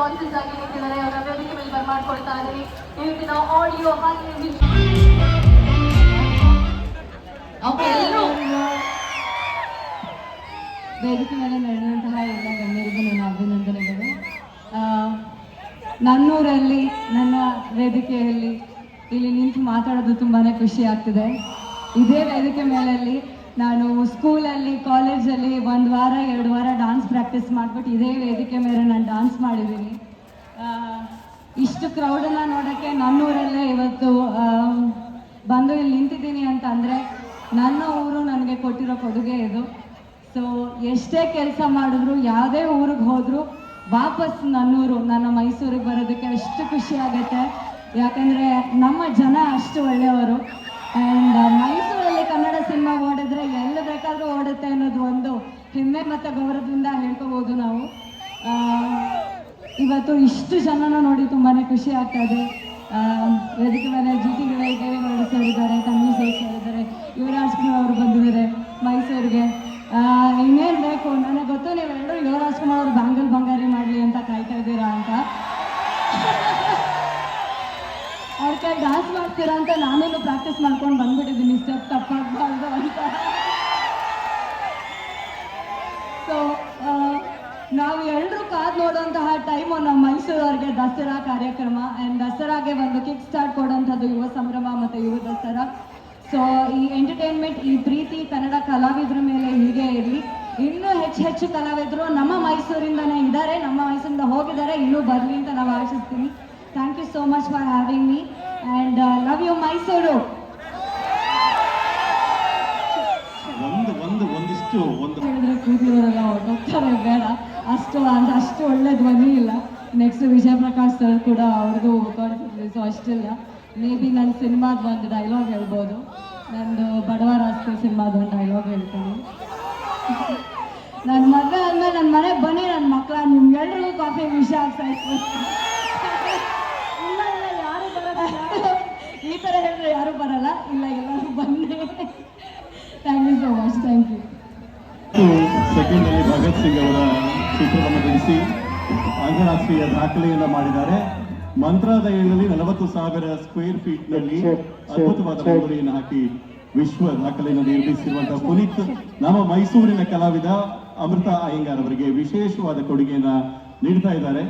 Voices ಆಗಿ ನಿಂತಿದ್ದಾರೆ. ಅವರ ವೇದಿಕೆ ಮೇಲೆ ಬರ್ಮಾಡ್ಕೊಳ್ತಾ ಇದ್ದೀವಿ. ಇವತ್ತಿನ ಆಡಿಯೋ ಹಾಗೆ ವೇದಿಕೆ ಮೇಲೆ ನಡೆದಂತಹ ಎಲ್ಲ ಗಣ್ಯರಿಗೂ ನನ್ನ ಅಭಿನಂದನೆಗಳು. ನನ್ನೂರಲ್ಲಿ ನನ್ನ ವೇದಿಕೆಯಲ್ಲಿ ಇಲ್ಲಿ ನಿಂತು ಮಾತಾಡೋದು ತುಂಬಾ ಖುಷಿ ಆಗ್ತಿದೆ. ಇದೇ ವೇದಿಕೆ ಮೇಲಲ್ಲಿ ನಾನು ಸ್ಕೂಲಲ್ಲಿ ಕಾಲೇಜಲ್ಲಿ 1 ವಾರ 2 ವಾರ ಡಾನ್ಸ್ ಪ್ರಾಕ್ಟೀಸ್ ಮಾಡಿಬಿಟ್ಟು ಇದೇ ವೇದಿಕೆ ಮೇಲೆ ನಾನು ಡಾನ್ಸ್ ಮಾಡಿದ್ದೀನಿ. ಇಷ್ಟು ಕ್ರೌಡನ್ನು ನೋಡೋಕ್ಕೆ ನನ್ನೂರಲ್ಲೇ ಇವತ್ತು ಬಂದು ಇಲ್ಲಿ ನಿಂತಿದ್ದೀನಿ ಅಂತ ಅಂದರೆ ನನ್ನ ಊರು ನನಗೆ ಕೊಟ್ಟಿರೋ ಕೊಡುಗೆ ಇದು. ಸೊ ಎಷ್ಟೇ ಕೆಲಸ ಮಾಡಿದ್ರು ಯಾವುದೇ ಊರಿಗೆ ಹೋದರೂ ವಾಪಸ್ ನನ್ನೂರು ನನ್ನ ಮೈಸೂರಿಗೆ ಬರೋದಕ್ಕೆ ಅಷ್ಟು ಖುಷಿ ಆಗುತ್ತೆ. ಯಾಕಂದರೆ ನಮ್ಮ ಜನ ಅಷ್ಟು ಒಳ್ಳೆಯವರು. ಆ್ಯಂಡ್ ಮೈಸೂರಲ್ಲಿ ಕನ್ನಡ ಸಿನಿಮಾ ಓಡಿದ್ರೆ ಎಲ್ಲಿ ಬೇಕಾದರೂ ಓಡುತ್ತೆ ಅನ್ನೋದು ಒಂದು ಹೆಮ್ಮೆ ಮತ್ತು ಗೌರವದಿಂದ ಹೇಳ್ಕೋಬೋದು ನಾವು. ಇವತ್ತು ಇಷ್ಟು ಜನನ ನೋಡಿ ತುಂಬಾ ಖುಷಿ ಆಗ್ತಾ ಇದೆ. ವೇದಿಕೆ ಮೇಲೆ GT ದೇವೇಗೌಡ ಸರ್ ಇದ್ದಾರೆ, ತನ್ವಿ ಸರ್ ಇದ್ದಾರೆ, ಯುವರಾಜ್ ಕುಮಾರ್ ಅವರು ಬಂದಿದ್ದಾರೆ ಮೈಸೂರಿಗೆ. ಇನ್ನೇನು ಬೇಕು, ನನಗೆ ಗೊತ್ತು ನೀವೆಲ್ಲರೂ ಯುವರಾಜ್ ಕುಮಾರ್ ಅವರು ಬ್ಯಾಂಗಲ್ ಬಂಗಾರಿ ಮಾಡಲಿ ಅಂತ ಕಾಯ್ತಾ ಇದ್ದೀರಾ ಅಂತ. ಅವ್ರ ಕೈ ಡಾನ್ಸ್ ಮಾಡ್ತೀರಾ ಅಂತ ನಾನೇನು ಪ್ರಾಕ್ಟೀಸ್ ಮಾಡ್ಕೊಂಡು ಬಂದ್ಬಿಟ್ಟಿದ್ದೀನಿ, ಸ್ಟೆಪ್ ತಪ್ಪಾಗಬಾರ್ದು ಅಂತ. ಸೊ ನಾವು ಎಲ್ಲರೂ ಕಾದು ನೋಡುವಂತಹ ಟೈಮು ನಮ್ಮ ಮೈಸೂರವ್ರಿಗೆ ದಸರಾ ಕಾರ್ಯಕ್ರಮ. ಆ್ಯಂಡ್ ದಸರಾಗೆ ಒಂದು ಕಿಕ್ ಸ್ಟಾರ್ಟ್ ಕೊಡೋಂಥದ್ದು ಯುವ ಸಂಭ್ರಮ ಮತ್ತು ಯುವ ದಸರಾ. ಸೊ ಈ ಎಂಟರ್ಟೈನ್ಮೆಂಟ್, ಈ ಪ್ರೀತಿ ಕನ್ನಡ ಕಲಾವಿದರ ಮೇಲೆ ಹೀಗೆ ಇರಲಿ. ಇನ್ನೂ ಹೆಚ್ಚು ಕಲಾವಿದರು ನಮ್ಮ ಮೈಸೂರಿಂದನೇ ಇದ್ದಾರೆ, ನಮ್ಮ ಮೈಸೂರಿಂದ ಹೋಗಿದ್ದಾರೆ, ಇನ್ನೂ ಬರಲಿ ಅಂತ ನಾವು ಆಶಿಸ್ತೀನಿ. Thank you so much for having me and love you Mysuru. ಹೇಳಿದ್ರೆ ಕೂತಿರೋರೆಲ್ಲ ಹೊರಟೋಗ್ತಾರೆ, ಬೇಡ, ಅಷ್ಟು ಒಳ್ಳೆ ಧ್ವನಿ ಇಲ್ಲ. ನೆಕ್ಸ್ಟ್ ವಿಜಯ್ ಪ್ರಕಾಶ್ ಸರ್ ಕೂಡ ಅವ್ರದ್ದು ಕಾಣಿಸಿದ್ವಿ, ಸೊ ಅಷ್ಟಿಲ್ಲ. ಮೇ ಬಿ ನನ್ನ ಸಿನಿಮಾದ ಒಂದು ಡೈಲಾಗ್ ಹೇಳ್ಬೋದು. ನಂದು ಬಡವ ರಾಸ್ತೆ ಸಿನಿಮಾದ ಒಂದು ಡೈಲಾಗ್ ಹೇಳ್ತೀನಿ. ನನ್ನ ಮದುವೆ ಆದ್ಮೇಲೆ ನನ್ನ ಮನೆಗೆ ಬನ್ನಿ ನನ್ನ ಮಕ್ಕಳ, ನಿಮ್ಗೆಲ್ರಿಗೂ ಕಾಫಿ ವಿಷಯ ಆಗ್ತಾ ಇತ್ತು. ಇಲ್ಲ ಯಾರು ಬರೋದಿಲ್ಲ, ಈ ಥರ ಹೇಳಿದ್ರೆ ಯಾರು ಬರಲ್ಲ. ಇಲ್ಲ, ಎಲ್ಲರೂ ಬನ್ನಿ. Thank you so much. Thank you. Second ಅಲ್ಲಿ ಭಗತ್ ಸಿಂಗ್ ಅವರ ಚಿತ್ರವನ್ನು ಬಿಡಿಸಿ ಅಂತಾರಾಷ್ಟ್ರೀಯ ದಾಖಲೆಯನ್ನು ಮಾಡಿದ್ದಾರೆ. ಮಂತ್ರಾಲಯದಲ್ಲಿ 40,000 ಸ್ಕ್ವೇರ್ ಫೀಟ್ ನಲ್ಲಿ ಅದ್ಭುತವಾದ ರಂಗೋಲಿಯನ್ನು ಹಾಕಿ ವಿಶ್ವ ದಾಖಲೆಯನ್ನು ನಿರ್ಮಿಸಿರುವಂತಹ ಪುನೀತ್ ನಮ್ಮ ಮೈಸೂರಿನ ಕಲಾವಿದ ಅಮೃತ ಅಯ್ಯಂಗಾರ್ ಅವರಿಗೆ ವಿಶೇಷವಾದ ಕೊಡುಗೆಯನ್ನ ನೀಡ್ತಾ ಇದ್ದಾರೆ.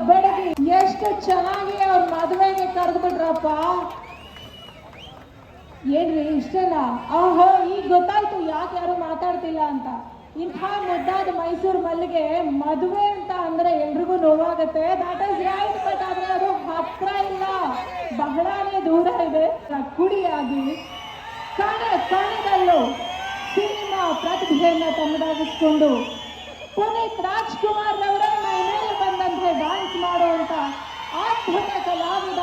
ಬೆಳಗ್ಗೆ ಎಷ್ಟು ಚೆನ್ನಾಗಿ ಅವ್ರ ಮದುವೆಗೆ ಕರೆದು ಬಿಟ್ರಪ್ಪ. ಏನ್ರಿ ಇಷ್ಟೇನಾ? ಆಹೋ, ಈಗ ಗೊತ್ತಾಯ್ತು ಯಾಕೆ ಯಾರು ಮಾತಾಡ್ತಿಲ್ಲ ಅಂತ. ಇಂಥ ಮುದ್ದಾದ ಮೈಸೂರು ಮಲ್ಲಿಗೆ ಮದುವೆ ಅಂತ ಅಂದ್ರೆ ಎಲ್ರಿಗೂ ನೋವಾಗುತ್ತೆ. That is right. ಬಟ್ ಆದ್ರೆ ಅದು ಹತ್ರ ಇಲ್ಲ, ಬಹಳನೇ ದೂರ ಇದೆ. ಕುಡಿಯಾಗಿ ಕಣದಲ್ಲೂ ಸಿನಿಮಾ ಪ್ರತಿಭೆಯನ್ನ ತಮ್ಮದಾಗಿಸ್ಕೊಂಡು ಪುನೀತ್ ರಾಜ್ಕುಮಾರ್ ಅವರೇ ಮೈಮೇಲೆ ಬಂದಂತೆ ಡಾನ್ಸ್ ಮಾಡುವಂತ ಅದ್ಭುತ ಕಲಾವಿದ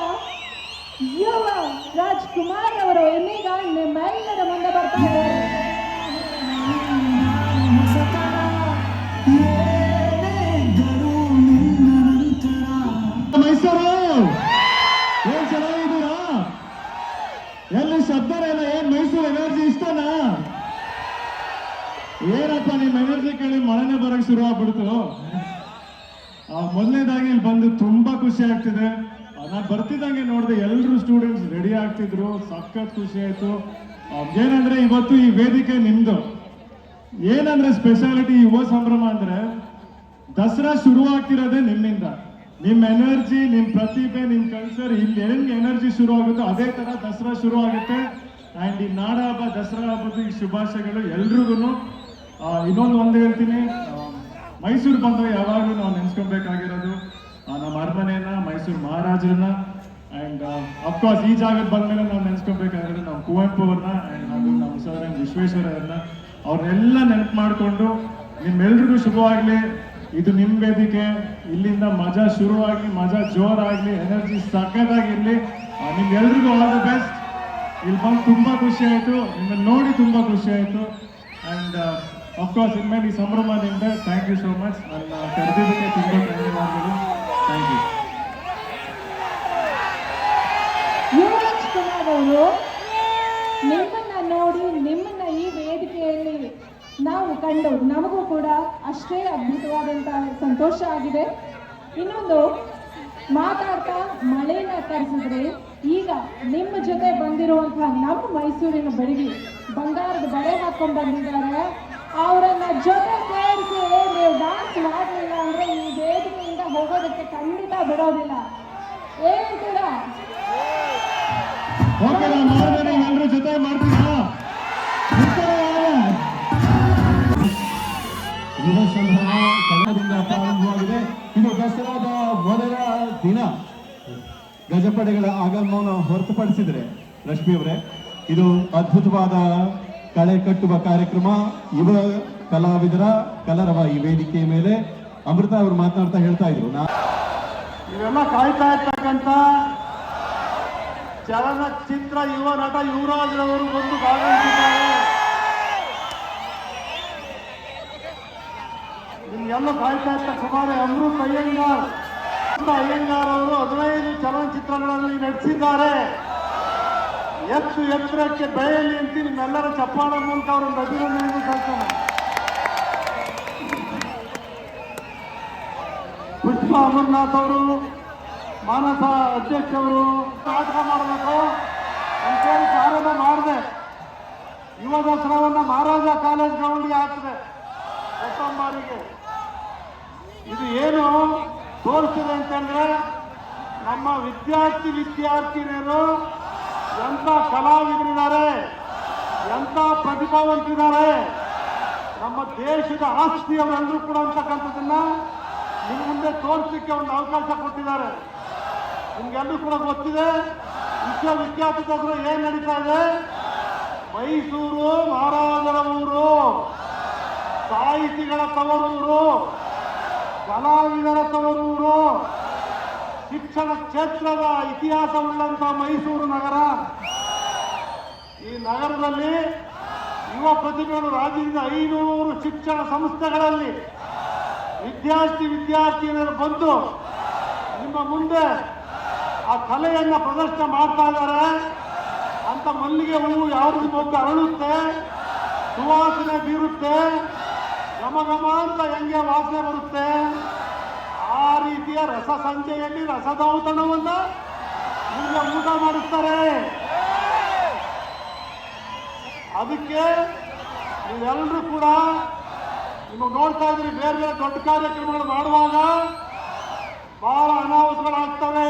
ಯುವ ರಾಜ್ಕುಮಾರ್ ಅವರು ಇನ್ನೀಗ ನಿಮ್ಮೆಲ್ಲರ ಮುಂದೆ ಬರ್ತಾ ಇದ್ದಾರೆ. ಮೈಸೂರು ಏನ್ ಚೆನ್ನಾಗಿದ್ದೀರಾ? ಎಲ್ಲಿ ಶಬ್ದನೇ ಇಲ್ಲ. ಏನ್ ಮೈಸೂರು ಎನರ್ಜಿ ಇಷ್ಟನಾ? ಏನಪ್ಪ ನಿಮ್ ಎನರ್ಜಿ ಕೇಳಿ ಮಳೆನೇ ಬರಕ್ ಶುರು ಆಗ್ಬಿಡ್ತು. ಮೊದಲನೇದಾಗಿ ಇಲ್ಲಿ ಬಂದು ತುಂಬಾ ಖುಷಿ ಆಗ್ತಿದೆ. ನಾನು ಬರ್ತಿದ್ದಂಗೆ ನೋಡಿದೆ ಎಲ್ಲರೂ ಸ್ಟೂಡೆಂಟ್ಸ್ ರೆಡಿ ಆಗ್ತಿದ್ರು, ಸಖತ್ ಖುಷಿ ಆಯ್ತು. ಏನಂದ್ರೆ ಇವತ್ತು ಈ ವೇದಿಕೆ ನಿಮ್ದು. ಏನಂದ್ರೆ ಸ್ಪೆಷಾಲಿಟಿ ಯುವ ಸಂಭ್ರಮ ಅಂದ್ರೆ ದಸರಾ ಶುರು ಆಗ್ತಿರೋದೇ ನಿಮ್ಮಿಂದ. ನಿಮ್ ಎನರ್ಜಿ, ನಿಮ್ ಪ್ರತಿಭೆ, ನಿಮ್ ಕಲ್ಚರ್, ಇಲ್ಲಿ ಹೆಂಗ್ ಎನರ್ಜಿ ಶುರು ಆಗುತ್ತೋ ಅದೇ ತರ ದಸರಾ ಶುರು ಆಗುತ್ತೆ. ಅಂಡ್ ಈ ನಾಡ ಹಬ್ಬ ದಸರಾ ಹಬ್ಬದ ಈ ಶುಭಾಶಯಗಳು ಎಲ್ರಿಗೂ. ಇನ್ನೊಂದು ಹೇಳ್ತೀನಿ, ಮೈಸೂರು ಬಂದಾಗ ಯಾವಾಗಲೂ ನಾವು ನೆನ್ಸ್ಕೊಬೇಕಾಗಿರೋದು ನಮ್ಮ ಅರಮನೆಯನ್ನ, ಮೈಸೂರು ಮಹಾರಾಜರನ್ನ. ಅಂಡ್ ಅಫ್ಕೋರ್ಸ್ ಈ ಜಾಗಕ್ಕೆ ಬಂದ್ಮೇಲೆ ನಾವು ನೆನ್ಸ್ಕೊಬೇಕಾಗಿರೋದು ನಮ್ಮ ಕುವೆಂಪು ಅವ್ರನ್ನ ಅಂಡ್ ಹಾಗೂ ನಮ್ಮ ಸರ್ ವಿಶ್ವೇಶ್ವರಯ್ಯನ. ಅವ್ರನ್ನೆಲ್ಲ ನೆನಪು ಮಾಡಿಕೊಂಡು ನಿಮ್ಮೆಲ್ರಿಗೂ ಶುಭವಾಗ್ಲಿ. ಇದು ನಿಮ್ಮ ವೇದಿಕೆ, ಇಲ್ಲಿಂದ ಮಜಾ ಶುರುವಾಗಲಿ, ಮಜಾ ಜೋರಾಗಲಿ, ಎನರ್ಜಿ ಸಖತ್ತಾಗಿರ್ಲಿ. ನಿಮ್ಗೆಲ್ರಿಗೂ ಆಲ್ ದ ಬೆಸ್ಟ್. ಇಲ್ಲಿ ಬಂದು ತುಂಬಾ ಖುಷಿ ಆಯ್ತು, ನಿಮ್ಮನ್ನು ನೋಡಿ ತುಂಬಾ ಖುಷಿ ಆಯ್ತು. ಅಂಡ್ ಅಫ್ಕೋರ್ಸ್ ಇನ್ಮೇಲೆ ಈ ಸಂಭ್ರಮ ನಿಮ್ದೆ. Thank you so much. ನನ್ನ ಕರೆದಿದ್ದಕ್ಕೆ ತುಂಬಾ ಧನ್ಯವಾದಗಳು. Thank you. ಯುವರಾಜ್ ಕುಮಾರ್ ಅವರು ನಿಮ್ಮನ್ನ ನೋಡಿ, ನಿಮ್ಮನ್ನ ಈ ವೇದಿಕೆಯಲ್ಲಿ ನಾವು ಕಂಡು ನಮಗೂ ಕೂಡ ಅಷ್ಟೇ ಅದ್ಭುತವಾದಂಥ ಸಂತೋಷ ಆಗಿದೆ. ಇನ್ನೊಂದು ಮಾತಾಡ್ತಾ ಮಳೆನ ಕರೆಸಿದ್ರೆ ಈಗ ನಿಮ್ಮ ಜೊತೆ ಬಂದಿರುವಂತಹ ನಮ್ಮ ಮೈಸೂರಿನ ಬೆಡಗಿ ಬಂಗಾರದ ಬಳೆ ಹಾಕೊಂಡು ಬಂದಿದ್ದಾರೆ. ಅವರನ್ನ ಜೊತೆ ಸೇರಿಸಿ ನೀವು ಡಾನ್ಸ್ ಮಾಡಲಿಲ್ಲ ಅಂದ್ರೆ ಈ ವೇದಿಕೆಯಿಂದ ಹೋಗೋದಕ್ಕೆ ಖಂಡಿತ ಬಿಡೋದಿಲ್ಲ. ಹೇಳ್ತೀರಾ? ಎಲ್ಲರೂ ಜೊತೆ ಮಾಡ್ತೀರಾ? ಯುವ ಸಂಭ್ರಮ ಕನ್ನಡದಿಂದ ಪ್ರಾರಂಭವಾಗಿದೆ. ಇದು ದಸರಾದ ಮೊದಲ ದಿನ. ಗಜಪಡೆಗಳ ಆಗಮನವನ್ನು ಹೊರತುಪಡಿಸಿದರೆ ರಶ್ಮಿ ಅವರೇ, ಇದು ಅದ್ಭುತವಾದ ಕಳೆ ಕಟ್ಟುವ ಕಾರ್ಯಕ್ರಮ. ಯುವ ಕಲಾವಿದರ ಕಲರವ ಈ ವೇದಿಕೆಯ ಮೇಲೆ ಅಮೃತ ಅವರು ಮಾತನಾಡ್ತಾ ಹೇಳ್ತಾ ಇದ್ರು, ಇವೆಲ್ಲ ಕಾಯ್ತಾ ಇರ್ತಕ್ಕಂಥ ಚಲನಚಿತ್ರ ಯುವ ನಟ ಯುವರಾಜ್ರವರು ಬಂದು ಭಾಗವಹಿಸಿದ್ದಾರೆ. ನಿಮ್ಗೆಲ್ಲ ಕಾಯ್ತಾ ಇರ್ತ ಕುಮಾರಿ ಅಮೃತ್ ಅಯ್ಯಂಗಾರ್ ಅವರು 15 ಚಲನಚಿತ್ರಗಳಲ್ಲಿ ನಟಿಸಿದ್ದಾರೆ. ಎತ್ತರಕ್ಕೆ ಬೆಳೆಯಲಿ ಅಂತ ನಿಮ್ಮೆಲ್ಲರ ಚಪ್ಪಾಳ ಮೂಲಕ ಅವರನ್ನು ಅಭಿನಂದನೆ ಸಲ್ಲಿಸೋಣ. ಪುಷ್ಪ ಅಮರ್ನಾಥ್ ಅವರು, ಮಾನಸ ಅಧ್ಯಕ್ಷ ಅವರು ನಾಟಕ ಮಾಡಬೇಕು ಅಂತೇಳಿ ಪ್ರಾರಂಭ ಮಾಡಿದೆ. ಯುವ ದಸರಾವನ್ನ ಮಹಾರಾಜ ಕಾಲೇಜ್ ಗ್ರೌಂಡ್ಗೆ ಹಾಕಿದೆ ಸೆಪ್ಟೆಂಬರಿಗೆ. ಇದು ಏನು ತೋರಿಸಿದೆ ಅಂತಂದ್ರೆ ನಮ್ಮ ವಿದ್ಯಾರ್ಥಿನಿಯರು ಎಂಥ ಕಲಾವಿದರಿದ್ದಾರೆ, ಎಂಥ ಪ್ರತಿಭಾವಂತರಿದ್ದಾರೆ, ನಮ್ಮ ದೇಶದ ಆಸ್ತಿ ಅವರೆಲ್ಲರೂ ಕೂಡ ಅಂತಕ್ಕಂಥದ್ದನ್ನ ನಿಮ್ಮ ಮುಂದೆ ತೋರಿಸಲಿಕ್ಕೆ ಒಂದು ಅವಕಾಶ ಕೊಟ್ಟಿದ್ದಾರೆ. ನಿಮ್ಗೆಲ್ಲರೂ ಕೂಡ ಗೊತ್ತಿದೆ ವಿಶ್ವವಿಖ್ಯಾತ ದಸರಾ ಏನ್ ನಡೀತಾ ಇದೆ. ಮೈಸೂರು ಮಹಾರಾಜರ ಊರು, ಸಾಹಿತಿಗಳ ತವರೂರು, ಕಲಾವಿದರ ತವರೂರು, ಶಿಕ್ಷಣ ಕ್ಷೇತ್ರದ ಇತಿಹಾಸವುಳ್ಳಂತ ಮೈಸೂರು ನಗರ. ಈ ನಗರದಲ್ಲಿ ಯುವ ಪ್ರತಿಭೆಗಳು ರಾಜ್ಯದಿಂದ 500 ಶಿಕ್ಷಣ ಸಂಸ್ಥೆಗಳಲ್ಲಿ ವಿದ್ಯಾರ್ಥಿನಿಯರು ಬಂದು ನಿಮ್ಮ ಮುಂದೆ ಆ ಕಲೆಯನ್ನ ಪ್ರದರ್ಶನ ಮಾಡ್ತಾ ಇದ್ದಾರೆ. ಅಂತ ಮಲ್ಲಿಗೆ ಹೂವು ಯಾವ್ದು ಮೊಗ್ಗು ಅರಳುತ್ತೆ, ಸುವಾಸನೆ ಬೀರುತ್ತೆ, ಘಮ ಅಂತ ಹೆಂಗೆ ವಾಸನೆ ಬರುತ್ತೆ, ಆ ರೀತಿಯ ರಸ ಸಂಜೆಯಲ್ಲಿ ರಸದೌತಣವನ್ನ ನಿಮಗೆ ಊಟ ಮಾಡಿಸ್ತಾರೆ. ಅದಕ್ಕೆ ನೀವೆಲ್ಲರೂ ಕೂಡ ನಿಮಗೆ ನೋಡ್ತಾ ಇದ್ರಿ, ಬೇರೆ ಬೇರೆ ದೊಡ್ಡ ಕಾರ್ಯಕ್ರಮಗಳು ಮಾಡುವಾಗ ಬಹಳ ಅನಾಹುತಗಳಾಗ್ತವೆ.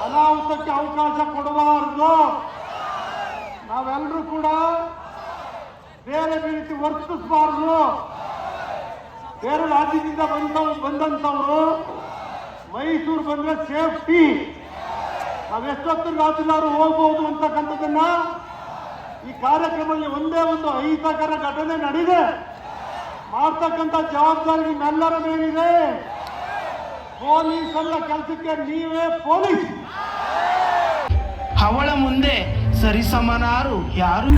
ಅನಾಹುತಕ್ಕೆ ಅವಕಾಶ ಕೊಡಬಾರದು. ನಾವೆಲ್ಲರೂ ಕೂಡ ಬೇರೆ ರೀತಿ ವರ್ತಿಸಬಾರದು. ಬೇರೆ ರಾಜ್ಯದಿಂದ ಬಂದಂಥವರು ಮೈಸೂರು ಬಂದ್ರೆ ಸೇಫ್ಟಿ, ನಾವೆಷ್ಟೊತ್ತು ರಾಜ್ಯದವರು ಹೋಗ್ಬೋದು ಅಂತಕ್ಕಂಥದ್ದನ್ನ ಈ ಕಾರ್ಯಕ್ರಮದಲ್ಲಿ ಒಂದೇ ಒಂದು ಅಹಿತಕರ ಘಟನೆ ನಡೆದಿದೆ ಮಾಡ್ತಕ್ಕಂಥ ಜವಾಬ್ದಾರಿ ನಿಮ್ಮೆಲ್ಲರ ಮೇಲಿದೆ. ಪೊಲೀಸ್ ಅಲ್ಲ, ಕೆಲಸಕ್ಕೆ ನೀವೇ ಪೊಲೀಸ್. ಅವಳ ಮುಂದೆ ಸರಿಸಮನಾರು ಯಾರು.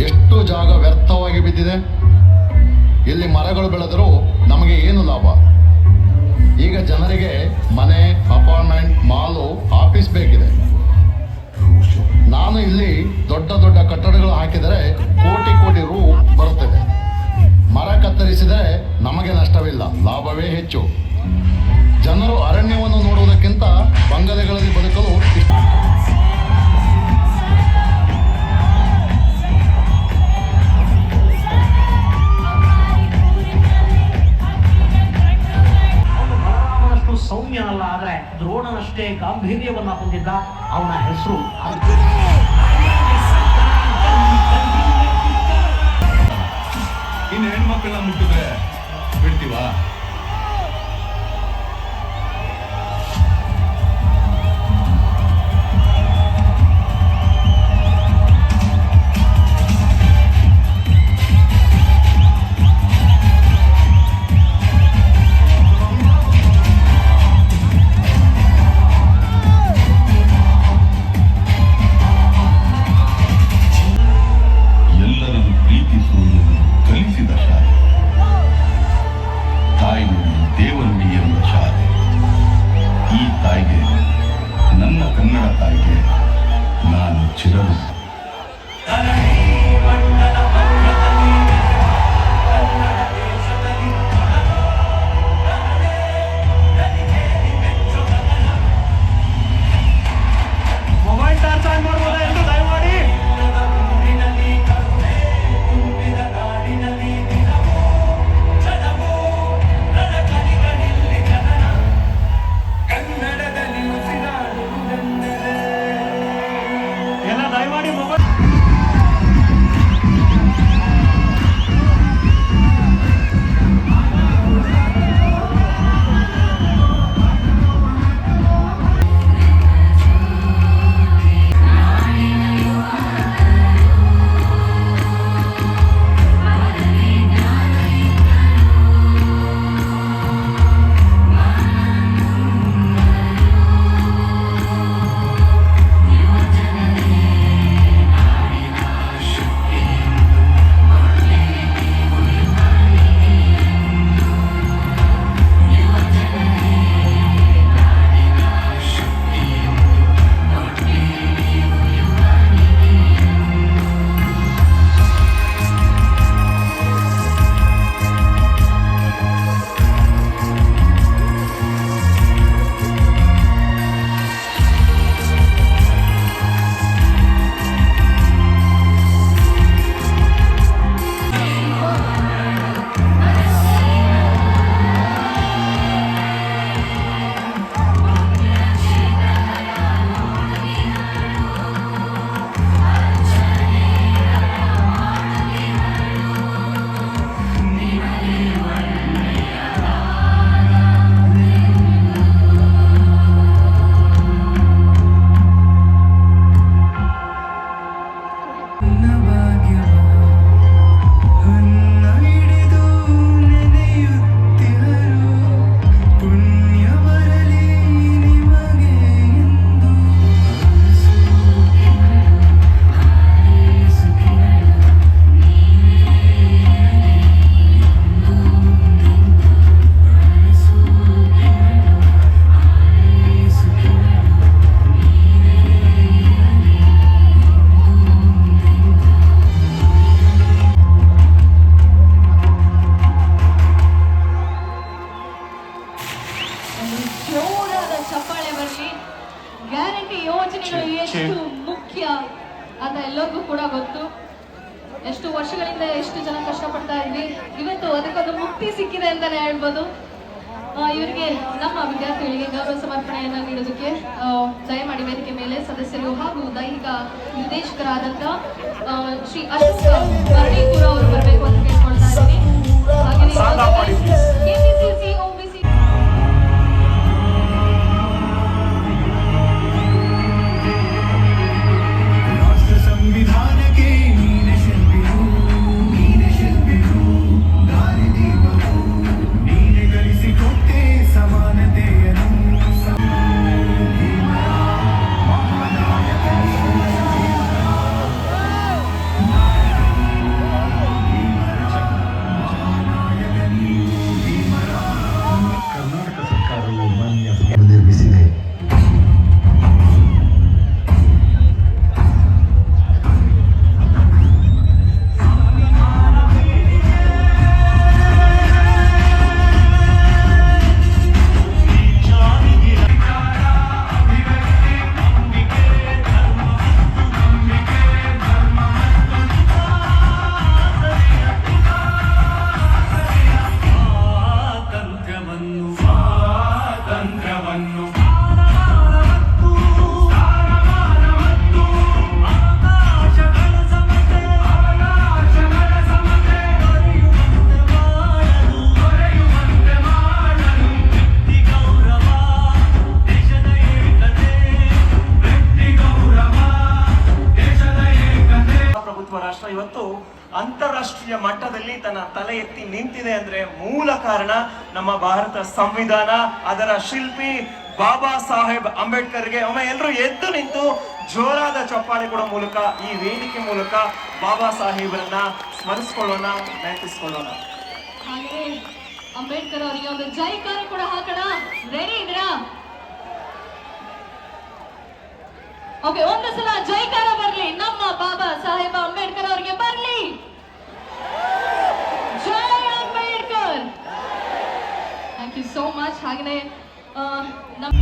ಎಷ್ಟು ಜಾಗ ವ್ಯರ್ಥವಾಗಿ ಬಿದ್ದಿದೆ. ಇಲ್ಲಿ ಮರಗಳು ಬೆಳೆದರೂ ನಮಗೆ ಏನು ಲಾಭ? ಈಗ ಜನರಿಗೆ ಮನೆ, ಅಪಾರ್ಟ್ಮೆಂಟ್, ಮಾಲು, ಆಫೀಸ್ ಬೇಕಿದೆ. ನಾನು ಇಲ್ಲಿ ದೊಡ್ಡ ದೊಡ್ಡ ಕಟ್ಟಡಗಳು ಹಾಕಿದರೆ ಕೋಟಿ ರೂ ಬರುತ್ತದೆ. ಮರ ಕತ್ತರಿಸಿದರೆ ನಮಗೆ ನಷ್ಟವಿಲ್ಲ, ಲಾಭವೇ ಹೆಚ್ಚು. ಜನರು ಅರಣ್ಯವನ್ನು ನೋಡುವುದಕ್ಕಿಂತ ಬಂಗಲೆಗಳಲ್ಲಿ ಬದುಕಲು ಇಷ್ಟ. ಸೌಮ್ಯನಲ್ಲ, ಆದರೆ ದ್ರೋಣನಷ್ಟೇ ಗಾಂಭೀರ್ಯವನ್ನ ಹೊಂದಿದ್ದ. ಅವನ ಹೆಸರು ಇನ್ನು ಹೆಣ್ಮಕ್ಳನ್ನ ಮುಟ್ಟಿದ್ರೆ ಬಿಡ್ತೀವಾ? ಚಿರರು. ಮೊಬೈಲ್ ಟಾರ್ಚ್ ಆನ್ ಮಾಡ್ಬೋದಾ ಎಂದು ದಯಮಾಡಿ. ಎಲ್ಲ ದಯಮಾಡಿ ಮೊಬೈಲ್. ಜೋರಾದ ಚಪ್ಪಾಳೆ ಬರಲಿ. ಗ್ಯಾರಂಟಿ ಯೋಜನೆಗಳು ಎಷ್ಟು ಮುಖ್ಯ ಅಂತ ಎಲ್ಲರಿಗೂ ಕೂಡ ಗೊತ್ತು. ಎಷ್ಟು ವರ್ಷಗಳಿಂದ ಎಷ್ಟು ಜನ ಕಷ್ಟಪಡ್ತಾ ಇದ್ವಿ, ಇವತ್ತು ಅದಕ್ಕೊಂದು ಮುಕ್ತಿ ಸಿಕ್ಕಿದೆ ಅಂತಾನೆ ಹೇಳ್ಬೋದು. ಇವರಿಗೆ ನಮ್ಮ ವಿದ್ಯಾರ್ಥಿಗಳಿಗೆ ಗೌರವ ಸಮರ್ಪಣೆಯನ್ನ ನೀಡೋದಕ್ಕೆ ದಯಮಾಡಿ ವೇದಿಕೆ ಮೇಲೆ ಸದಸ್ಯರು ಹಾಗೂ ದೈಹಿಕ ನಿರ್ದೇಶಕರಾದಂತ ಶ್ರೀ ಅಶೋಕ್ ಮರಳೀಪುರ ಅವರು ಬರಬೇಕು ಅಂತ ಕೇಳ್ಕೊಳ್ತಾ ಇದ್ದೀನಿ. ಹಾಗೆ ಕೆಪಿಸಿಸಿ OBC ನಿರ್ಮಿಸಿದೆ. ರಾಷ್ಟ್ರ ಇವತ್ತು ಅಂತಾರಾಷ್ಟ್ರೀಯ ಮಟ್ಟದಲ್ಲಿ ತನ್ನ ತಲೆ ಎತ್ತಿ ನಿಂತಿದೆ ಅಂದ್ರೆ ಮೂಲ ಕಾರಣ ನಮ್ಮ ಭಾರತ ಸಂವಿಧಾನ, ಅದರ ಶಿಲ್ಪಿ ಬಾಬಾ ಸಾಹೇಬ್ ಅಂಬೇಡ್ಕರ್ಗೆ ಒಮ್ಮೆ ಎಲ್ಲರೂ ಎದ್ದು ನಿಂತು ಜೋರಾದ ಚಪ್ಪಾಳೆ ಕೊಡೋ ಮೂಲಕ ಈ ವೇದಿಕೆ ಮೂಲಕ ಬಾಬಾ ಸಾಹೇಬರನ್ನ ಸ್ಮರಿಸಿಕೊಳ್ಳೋಣ, ನೆನಪಿಸಿಕೊಳ್ಳೋಣ. ಹಾಗೆ ಅಂಬೇಡ್ಕರ್ ಅವರಿಗೆ ಒಂದು ಜೈಕಾರ ಕೂಡ ಹಾಕೋಣ. ರೆಡಿ ಇದ್ದೀರಾ? ಓಕೆ, ಒಂದು ಸಲ ಜೈಕಾರ ಬರ್ಲಿ ನಮ್ಮ ಬಾಬಾ ಸಾಹೇಬ ಅಂಬೇಡ್ಕರ್ ಅವರಿಗೆ ಬರ್ಲಿ. ಜೈ Ambedkar. Thank you so much. ಹಾಗೆಯೇ ನಮ್ಮ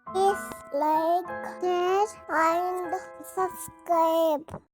Please like, share and subscribe.